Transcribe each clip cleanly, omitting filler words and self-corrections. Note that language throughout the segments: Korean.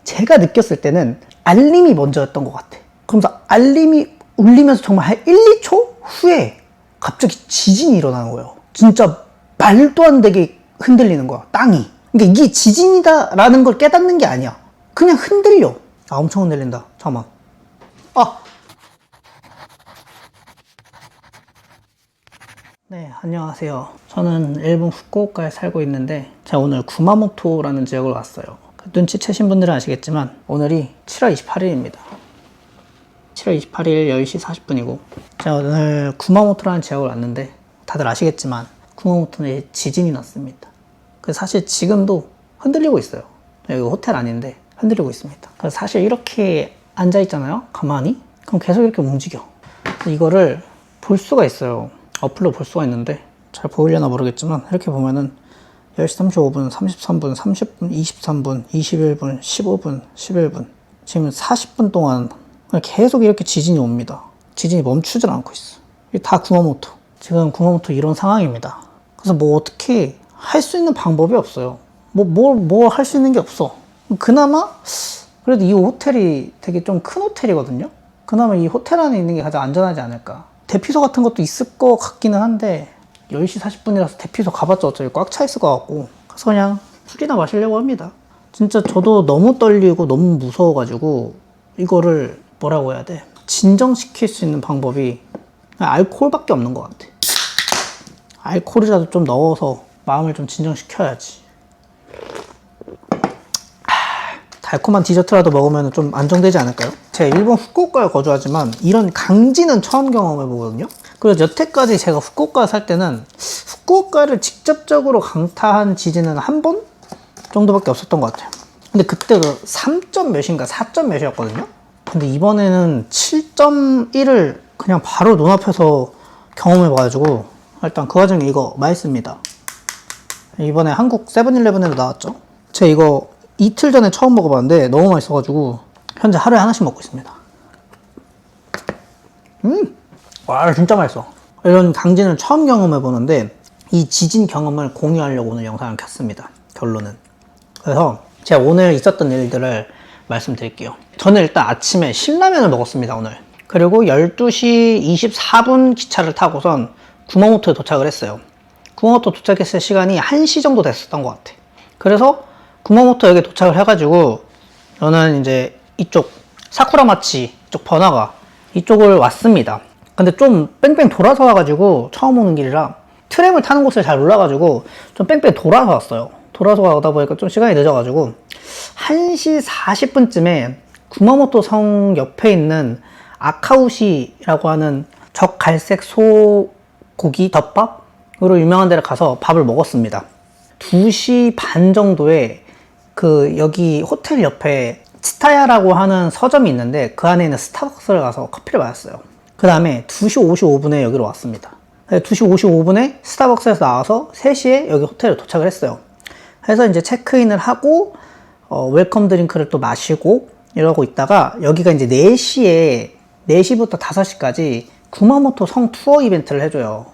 제가 느꼈을 때는 알림이 먼저였던 것 같아. 그러면서 알림이 울리면서 정말 한 1, 2초 후에 갑자기 지진이 일어나는 거예요. 진짜 말도 안 되게 흔들리는 거야, 땅이. 그러니까 이게 지진이다라는 걸 깨닫는 게 아니야. 그냥 흔들려. 아, 엄청 흔들린다. 잠깐만. 네, 안녕하세요. 저는 일본 후쿠오카에 살고 있는데 제가 오늘 구마모토라는 지역을 왔어요. 눈치채신 분들은 아시겠지만 오늘이 7월 28일입니다. 7월 28일 10시 40분이고 제가 오늘 구마모토라는 지역을 왔는데 다들 아시겠지만 구마모토에 지진이 났습니다. 그래서 사실 지금도 흔들리고 있어요. 여기 호텔 아닌데 흔들리고 있습니다. 그래서 사실 이렇게 앉아있잖아요, 가만히. 그럼 계속 이렇게 움직여. 그래서 이거를 볼 수가 있어요. 어플로 볼 수가 있는데 잘 보이려나 모르겠지만 이렇게 보면은 10시 35분, 33분, 30분, 23분, 21분, 15분, 11분 지금 40분 동안 계속 이렇게 지진이 옵니다. 지진이 멈추질 않고 있어. 이게 다 구마모토. 지금 구마모토 이런 상황입니다. 그래서 뭐 어떻게 할 수 있는 방법이 없어요. 뭐 할 수 있는 게 없어. 그나마 그래도 이 호텔이 되게 좀 큰 호텔이거든요. 그나마 이 호텔 안에 있는 게 가장 안전하지 않을까. 대피소 같은 것도 있을 것 같기는 한데 10시 40분이라서 대피소 가봤자 어차피 꽉 차 있을 것 같고 그래서 그냥 술이나 마시려고 합니다. 진짜 저도 너무 떨리고 너무 무서워가지고 이거를 뭐라고 해야 돼? 진정시킬 수 있는 방법이 알코올밖에 없는 것 같아. 알코올이라도 좀 넣어서 마음을 좀 진정시켜야지. 달콤한 디저트라도 먹으면 좀 안정되지 않을까요? 제가 일본 후쿠오카에 거주하지만 이런 강진은 처음 경험해보거든요. 그래서 여태까지 제가 후쿠오카에 살 때는 후쿠오카를 직접적으로 강타한 지진은 한 번 정도밖에 없었던 것 같아요. 근데 그때가 3점 몇인가 4점 몇이었거든요. 근데 이번에는 7.1을 그냥 바로 눈앞에서 경험해봐가지고 일단 그 와중에 이거 맛있습니다. 이번에 한국 세븐일레븐에도 나왔죠. 제가 이거 이틀 전에 처음 먹어봤는데 너무 맛있어가지고 현재 하루에 하나씩 먹고 있습니다. 와, 진짜 맛있어. 이런 강진을 처음 경험해보는데 이 지진 경험을 공유하려고 오늘 영상을 켰습니다. 결론은. 그래서 제가 오늘 있었던 일들을 말씀드릴게요. 저는 일단 아침에 신라면을 먹었습니다, 오늘. 그리고 12시 24분 기차를 타고선 구마모토에 도착을 했어요. 구마모토 도착했을 시간이 1시 정도 됐었던 것 같아. 그래서 구마모토 여기 도착을 해가지고 저는 이제 이쪽 사쿠라마치 이쪽 번화가 이쪽을 왔습니다. 근데 좀 뺑뺑 돌아서 와가지고 처음 오는 길이라 트램을 타는 곳을 잘 몰라가지고 좀 뺑뺑 돌아서 왔어요. 돌아서 가다 보니까 좀 시간이 늦어가지고 1시 40분쯤에 구마모토 성 옆에 있는 아카우시라고 하는 적갈색 소고기 덮밥으로 유명한 데를 가서 밥을 먹었습니다. 2시 반 정도에 여기 호텔 옆에 치타야라고 하는 서점이 있는데 그 안에 있는 스타벅스를 가서 커피를 마셨어요. 그 다음에 2시 55분에 여기로 왔습니다. 2시 55분에 스타벅스에서 나와서 3시에 여기 호텔에 도착을 했어요. 그래서 이제 체크인을 하고 웰컴 드링크를 또 마시고 이러고 있다가 여기가 이제 4시부터 5시까지 구마모토 성 투어 이벤트를 해줘요.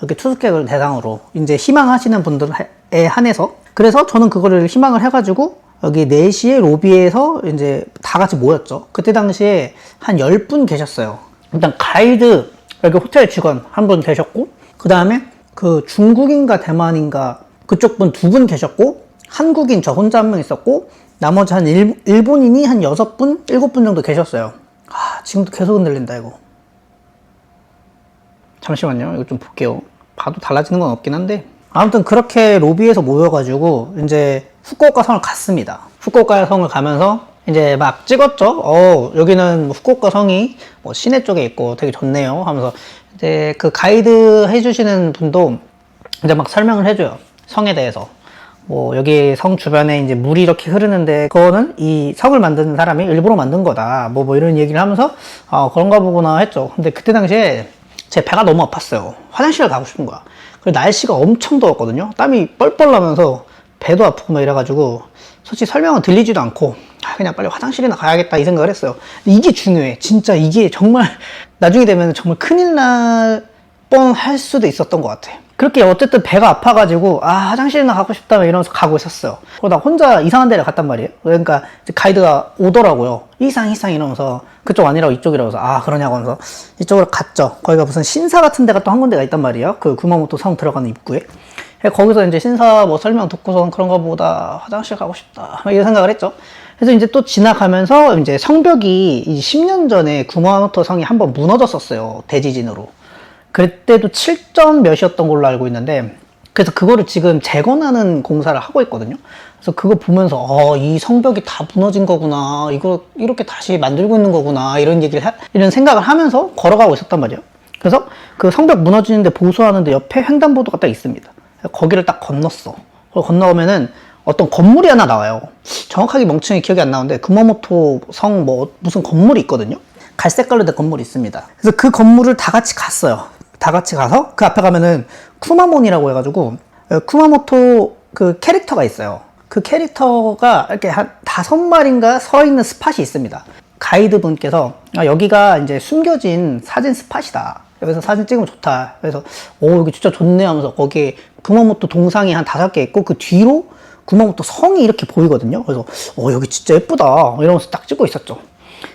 여기 투숙객을 대상으로 이제 희망하시는 분들에 한해서. 그래서 저는 그거를 희망을 해가지고 여기 4시에 로비에서 이제 다 같이 모였죠. 그때 당시에 한 10분 계셨어요. 일단 가이드, 여기 호텔 직원 한 분 계셨고, 그 다음에 그 중국인가 대만인가 그쪽 분 2분 계셨고, 한국인 저 혼자 한 명 있었고, 나머지 한 일본인이 한 6분, 7분 정도 계셨어요. 아, 지금도 계속 흔들린다, 이거. 잠시만요. 이거 좀 볼게요. 봐도 달라지는 건 없긴 한데. 아무튼 그렇게 로비에서 모여가지고 이제 후쿠오카 성을 갔습니다. 후쿠오카 성을 가면서 이제 막 찍었죠. 여기는 후쿠오카 성이 뭐 시내 쪽에 있고 되게 좋네요 하면서 이제 그 가이드 해주시는 분도 이제 막 설명을 해줘요. 성에 대해서. 뭐 여기 성 주변에 이제 물이 이렇게 흐르는데 그거는 이 성을 만드는 사람이 일부러 만든 거다. 뭐 이런 얘기를 하면서 그런가 보구나 했죠. 근데 그때 당시에 제 배가 너무 아팠어요. 화장실을 가고 싶은 거야. 그리고 날씨가 엄청 더웠거든요. 땀이 뻘뻘 나면서 배도 아프고 막 이래가지고 솔직히 설명은 들리지도 않고 그냥 빨리 화장실이나 가야겠다 이 생각을 했어요. 근데 이게 중요해. 진짜 이게 정말 나중에 되면 정말 큰일 날 뻔할 수도 있었던 것 같아. 그렇게 어쨌든 배가 아파가지고 화장실이나 가고 싶다 이러면서 가고 있었어요. 그러다 혼자 이상한 데를 갔단 말이에요. 그러니까 이제 가이드가 오더라고요. 이상 이러면서 그쪽 아니라고 이쪽이라고 해서 그러냐고 하면서 이쪽으로 갔죠. 거기가 무슨 신사 같은 데가 또 한 군데가 있단 말이에요. 그 구마모토 성 들어가는 입구에. 거기서 이제 신사 뭐 설명 듣고선 그런가 보다 화장실 가고 싶다 이런 생각을 했죠. 그래서 이제 또 지나가면서 이제 성벽이 10년 전에 구마모토 성이 한번 무너졌었어요. 대지진으로. 그때도 7점 몇이었던 걸로 알고 있는데, 그래서 그거를 지금 재건하는 공사를 하고 있거든요. 그래서 그거 보면서 이 성벽이 다 무너진 거구나, 이거 이렇게 다시 만들고 있는 거구나, 이런 생각을 하면서 걸어가고 있었단 말이에요. 그래서 그 성벽 무너지는데 보수하는데 옆에 횡단보도가 딱 있습니다. 거기를 딱 건넜어. 건너오면은 어떤 건물이 하나 나와요. 정확하게 멍청이 기억이 안 나오는데 구마모토 성 뭐 무슨 건물이 있거든요. 갈색깔로 된 건물이 있습니다. 그래서 그 건물을 다 같이 갔어요. 다 같이 가서 그 앞에 가면은 쿠마몬이라고 해가지고 쿠마모토 그 캐릭터가 있어요. 그 캐릭터가 이렇게 한 5마리인가 서 있는 스팟이 있습니다. 가이드 분께서 여기가 이제 숨겨진 사진 스팟이다. 여기서 사진 찍으면 좋다. 그래서 여기 진짜 좋네 하면서 거기에 구마모토 동상이 한 5개 있고 그 뒤로 구마모토 성이 이렇게 보이거든요. 그래서 여기 진짜 예쁘다 이러면서 딱 찍고 있었죠.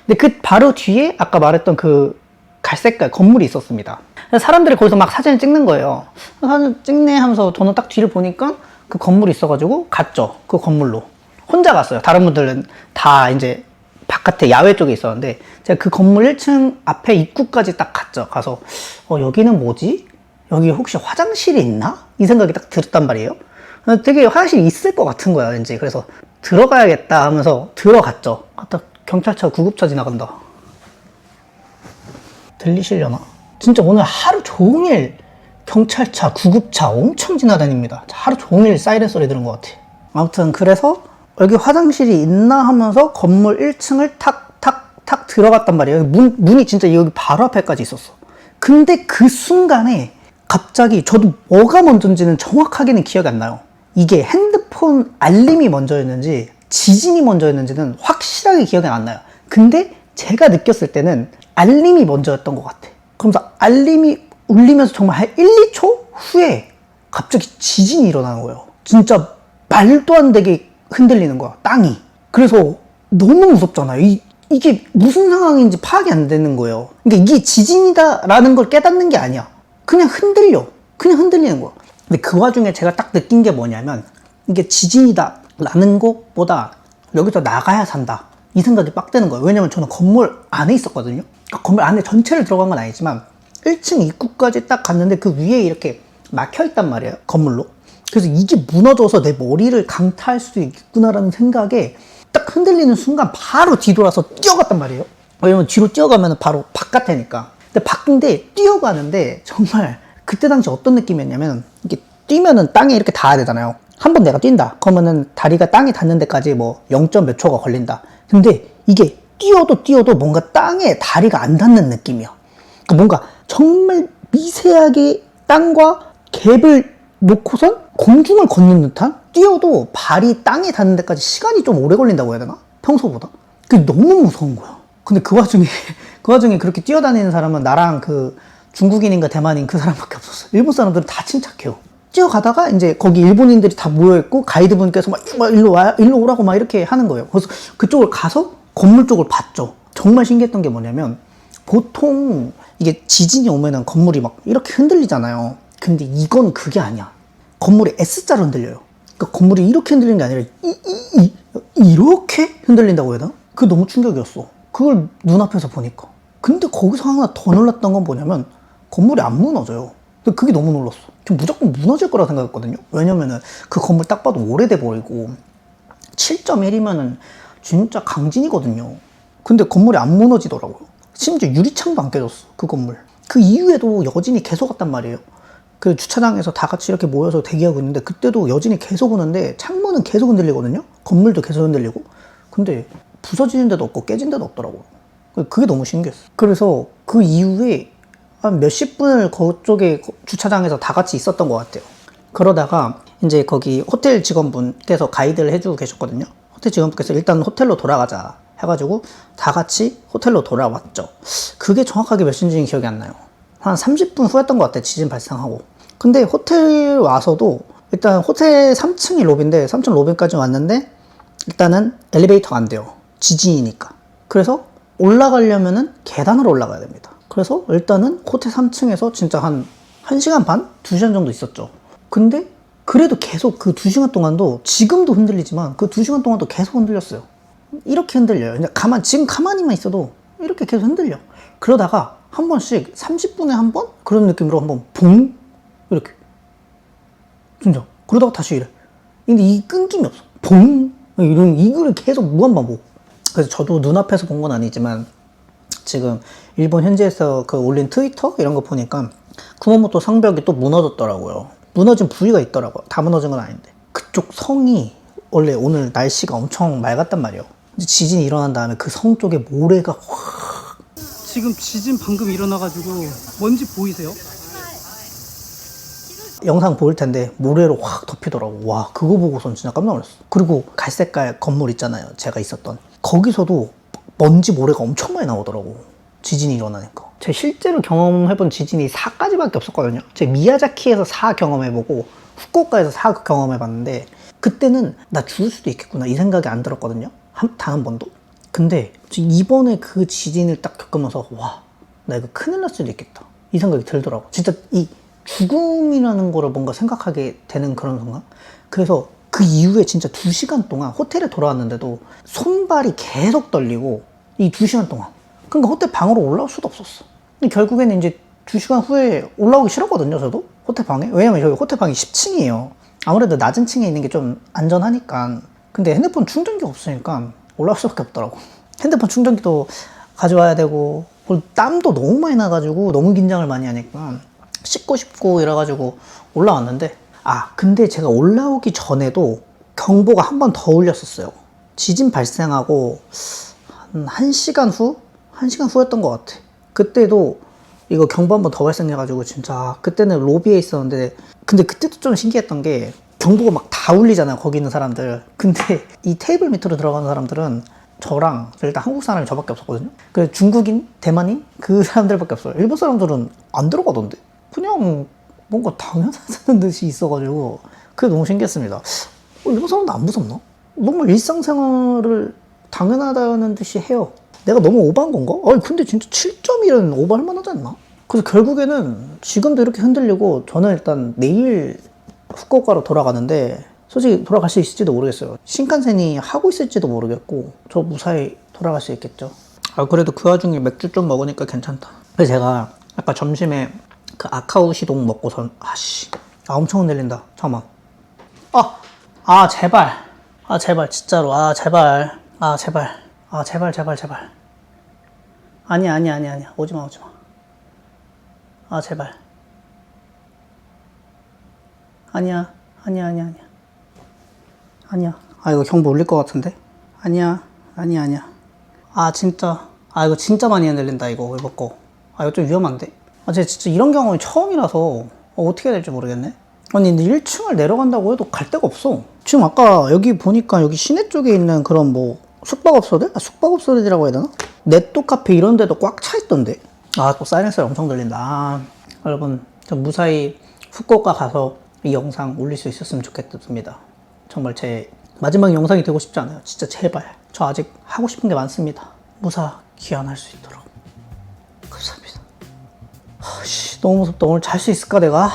근데 그 바로 뒤에 아까 말했던 그 갈색깔 건물이 있었습니다. 그래서 사람들이 거기서 막 사진을 찍는 거예요. 사진 찍네 하면서 저는 딱 뒤를 보니까 그 건물이 있어가지고 갔죠. 그 건물로 혼자 갔어요. 다른 분들은 다 이제 바깥에 야외 쪽에 있었는데 제가 그 건물 1층 앞에 입구까지 딱 갔죠. 가서 여기는 뭐지? 여기 혹시 화장실이 있나? 이 생각이 딱 들었단 말이에요. 되게 화장실이 있을 것 같은 거야 왠지. 그래서 들어가야겠다 하면서 들어갔죠. 딱 경찰차 구급차 지나간다. 들리시려나? 진짜 오늘 하루 종일 경찰차 구급차 엄청 지나다닙니다. 하루 종일 사이렌 소리 들은 것 같아. 아무튼 그래서 여기 화장실이 있나 하면서 건물 1층을 탁 들어갔단 말이에요. 문이 진짜 여기 바로 앞에까지 있었어. 근데 그 순간에 갑자기 저도 뭐가 먼저인지는 정확하게는 기억이 안 나요. 이게 핸드폰 알림이 먼저였는지 지진이 먼저였는지는 확실하게 기억이 안 나요. 근데 제가 느꼈을 때는 알림이 먼저였던 것 같아. 그러면서 알림이 울리면서 정말 한 1, 2초 후에 갑자기 지진이 일어나는 거예요. 진짜 말도 안 되게 흔들리는 거야, 땅이. 그래서 너무 무섭잖아요. 이게 무슨 상황인지 파악이 안 되는 거예요. 그러니까 이게 지진이다라는 걸 깨닫는 게 아니야. 그냥 흔들려. 그냥 흔들리는 거야. 근데 그 와중에 제가 딱 느낀 게 뭐냐면 이게 지진이다라는 것보다 여기서 나가야 산다. 이 생각이 빡 드는 거예요. 왜냐면 저는 건물 안에 있었거든요. 건물 안에 전체를 들어간 건 아니지만 1층 입구까지 딱 갔는데 그 위에 이렇게 막혀 있단 말이에요. 건물로. 그래서 이게 무너져서 내 머리를 강타할 수도 있구나라는 생각에 딱 흔들리는 순간 바로 뒤돌아서 뛰어갔단 말이에요. 왜냐면 뒤로 뛰어가면 바로 바깥이니까. 근데 밖인데 뛰어가는데 정말 그때 당시 어떤 느낌이었냐면 이게 뛰면은 땅에 이렇게 닿아야 되잖아요. 한 번 내가 뛴다. 그러면은 다리가 땅에 닿는 데까지 뭐 0점 몇 초가 걸린다. 근데 이게 뛰어도 뭔가 땅에 다리가 안 닿는 느낌이야. 그러니까 뭔가 정말 미세하게 땅과 갭을 놓고선 공중을 걷는 듯한? 뛰어도 발이 땅에 닿는 데까지 시간이 좀 오래 걸린다고 해야 되나? 평소보다? 그게 너무 무서운 거야. 근데 그 와중에 그렇게 뛰어다니는 사람은 나랑 그 중국인인가 대만인 그 사람밖에 없었어. 일본 사람들은 다 침착해요. 뛰어가다가 이제 거기 일본인들이 다 모여있고 가이드분께서 막 일로 오라고 막 이렇게 하는 거예요. 그래서 그쪽을 가서 건물 쪽을 봤죠. 정말 신기했던 게 뭐냐면 보통 이게 지진이 오면은 건물이 막 이렇게 흔들리잖아요. 근데 이건 그게 아니야. 건물이 S자로 흔들려요. 그러니까 건물이 이렇게 흔들리는 게 아니라 이렇게 흔들린다고 해야 되나? 그게 너무 충격이었어. 그걸 눈앞에서 보니까. 근데 거기서 하나 더 놀랐던 건 뭐냐면 건물이 안 무너져요. 근데 그게 너무 놀랐어. 좀 무조건 무너질 거라 생각했거든요. 왜냐면은 그 건물 딱 봐도 오래돼 버리고 7.1이면은 진짜 강진이거든요. 근데 건물이 안 무너지더라고요. 심지어 유리창도 안 깨졌어. 그 건물. 그 이후에도 여진이 계속 왔단 말이에요. 그 주차장에서 다 같이 이렇게 모여서 대기하고 있는데 그때도 여진이 계속 오는데 창문은 계속 흔들리거든요. 건물도 계속 흔들리고. 근데 부서지는 데도 없고 깨진 데도 없더라고요. 그게 너무 신기했어. 그래서 그 이후에 한 몇십 분을 그쪽에 주차장에서 다 같이 있었던 것 같아요. 그러다가 이제 거기 호텔 직원분께서 가이드를 해주고 계셨거든요. 호텔 직원분께서 일단 호텔로 돌아가자 해가지고 다 같이 호텔로 돌아왔죠. 그게 정확하게 몇 시인지는 기억이 안 나요. 한 30분 후였던 것 같아, 지진 발생하고. 근데 호텔 와서도 일단 호텔 3층이 로비인데 3층 로비까지 왔는데 일단은 엘리베이터가 안 돼요. 지진이니까. 그래서 올라가려면은 계단으로 올라가야 됩니다. 그래서 일단은 호텔 3층에서 진짜 한 1시간 반? 2시간 정도 있었죠. 근데 그래도 계속 그 2시간 동안도 지금도 흔들리지만 그 2시간 동안도 계속 흔들렸어요. 이렇게 흔들려요. 지금 가만히만 있어도 이렇게 계속 흔들려. 그러다가 한 번씩 30분에 한 번? 그런 느낌으로 한 번 봉? 이렇게. 진짜. 그러다가 다시 이래. 근데 이 끊김이 없어. 봉! 이걸 계속 무한반복. 그래서 저도 눈앞에서 본 건 아니지만 지금 일본 현지에서 그 올린 트위터 이런 거 보니까 구마모토 성벽이 또 무너졌더라고요. 무너진 부위가 있더라고요. 다 무너진 건 아닌데. 그쪽 성이 원래 오늘 날씨가 엄청 맑았단 말이에요. 지진이 일어난 다음에 그 성 쪽에 모래가 확. 지금 지진 방금 일어나가지고 뭔지 보이세요? 영상 보일 텐데 모래로 확 덮이더라고. 와, 그거 보고선 진짜 깜짝 놀랐어. 그리고 갈색깔 건물 있잖아요, 제가 있었던. 거기서도 먼지 모래가 엄청 많이 나오더라고, 지진이 일어나니까. 제가 실제로 경험해본 지진이 4까지밖에 없었거든요. 제가 미야자키에서 4 경험해보고 후쿠오카에서 4 경험해봤는데 그때는 나 죽을 수도 있겠구나 이 생각이 안 들었거든요, 단 한 번도. 근데 이번에 그 지진을 딱 겪으면서 와, 나 이거 큰일 날 수도 있겠다 이 생각이 들더라고. 진짜 이 죽음이라는 거를 뭔가 생각하게 되는 그런 순간. 그래서 그 이후에 진짜 2시간 동안 호텔에 돌아왔는데도 손발이 계속 떨리고, 이 2시간 동안. 그러니까 호텔 방으로 올라올 수도 없었어. 근데 결국에는 이제 2시간 후에 올라오기 싫었거든요, 저도 호텔 방에. 왜냐면 저희 호텔 방이 10층이에요 아무래도 낮은 층에 있는 게 좀 안전하니까. 근데 핸드폰 충전기가 없으니까 올라올 수밖에 없더라고. 핸드폰 충전기도 가져와야 되고, 땀도 너무 많이 나가지고 너무 긴장을 많이 하니까 씻고 싶고 이래가지고 올라왔는데, 근데 제가 올라오기 전에도 경보가 한 번 더 울렸었어요. 지진 발생하고 한 1시간 후? 1시간 후였던 것 같아. 그때도 이거 경보 한 번 더 발생해가지고 진짜 그때는 로비에 있었는데, 근데 그때도 좀 신기했던 게 경보가 막 다 울리잖아요, 거기 있는 사람들. 근데 이 테이블 밑으로 들어가는 사람들은 저랑 일단 한국 사람이 저밖에 없었거든요. 그 중국인, 대만인 그 사람들밖에 없어요. 일본 사람들은 안 들어가던데. 그냥 뭔가 당연하다는 듯이 있어가지고 그게 너무 신기했습니다. 일본 사람도 안 무섭나? 너무 일상생활을 당연하다는 듯이 해요. 내가 너무 오버한 건가? 근데 진짜 7.1은 오버할 만하지 않나? 그래서 결국에는 지금도 이렇게 흔들리고, 저는 일단 내일 후쿠오카로 돌아가는데 솔직히 돌아갈 수 있을지도 모르겠어요. 신칸센이 하고 있을지도 모르겠고, 저 무사히 돌아갈 수 있겠죠. 그래도 그 와중에 맥주 좀 먹으니까 괜찮다. 그래서 제가 아까 점심에 그 아카우시동 먹고선 엄청 흔들린다. 잠깐만. 제발. 제발 진짜로. 제발. 제발. 아니야. 오지마. 제발. 아니야. 이거 경보 울릴 것 같은데? 아니야. 진짜. 이거 진짜 많이 흔들린다, 이거 거. 이거 좀 위험한데? 제가 진짜 이런 경험이 처음이라서 어떻게 해야 될지 모르겠네. 근데 1층을 내려간다고 해도 갈 데가 없어. 지금 아까 여기 보니까 여기 시내 쪽에 있는 그런 뭐 숙박업소들? 숙박업소들이라고 해야 되나? 네또 카페 이런 데도 꽉 차 있던데. 또 사이렌스가 엄청 들린다. 여러분, 저 무사히 후쿠오카 가서 이 영상 올릴 수 있었으면 좋겠습니다. 정말 제 마지막 영상이 되고 싶지 않아요. 진짜 제발. 저 아직 하고 싶은 게 많습니다. 무사 귀환할 수 있도록. 감사합니다. 너무 무섭다. 오늘 잘 수 있을까 내가?